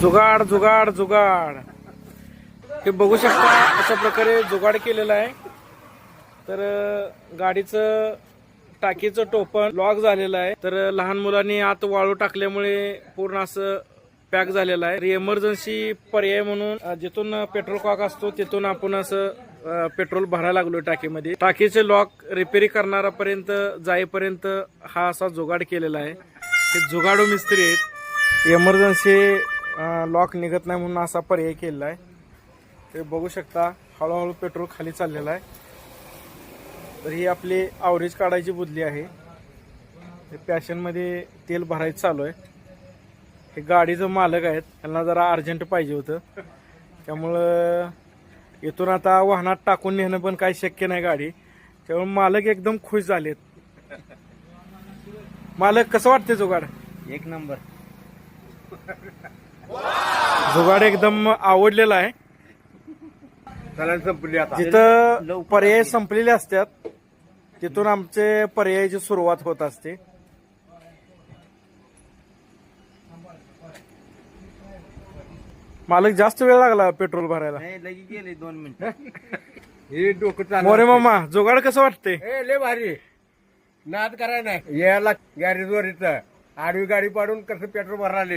जुगाड जुगाड जुगाड हे बघू शकता. अशा प्रकारे जुगाड केलेला आहे. तर गाडीचं टाकीचं टोपण लॉक झालेलं आहे. तर लहान मुलांनी आत वाळू टाकल्यामुळे पूर्ण असं पॅक झालेला आहे. इमर्जन्सी पर्याय म्हणून जिथून पेट्रोल कॉक असतो तिथून आपण असं पेट्रोल भरायला लागलो टाकीमध्ये. टाकीचे लॉक रिपेअरी करणारापर्यंत जाईपर्यंत हा असा जुगाड केलेला आहे. हे जुगाडू मिस्त्री आहेत. इमर्जन्सी लॉक निघत नाही म्हणून असा पर्याय केलेला आहे. ते बघू शकता हळूहळू पेट्रोल खाली चाललेला आहे. तर ही आपली ॲव्हरेज काढायची बुदली आहे. पॅशनमध्ये तेल भरायचं चालू आहे. हे गाडीचं मालक आहेत, त्यांना जरा अर्जंट पाहिजे होतं, त्यामुळं इथून आता वाहनात टाकून नेणं पण काही शक्य नाही गाडी. त्यामुळे मालक एकदम खुश झालेत. मालक कसं वाटते जुगाड? एक नंबर. जुगाड एकदम आवडलेला आहे. संपली आता. जिथं पर्याय संपलेले असतात तिथून आमचे पर्यायाची सुरुवात होत असते. मालक जास्त वेळ लागला पेट्रोल भरायला. नाही लगेच गेले 2 मिनिटं. हे डोकं चालू. मोरे मामा जुगाड कसं वाटते? लय भारी. नाद करायला नाही याला गॅरेजवर इथं आडवी गाडी पाडून कसं पेट्रोल भरायला.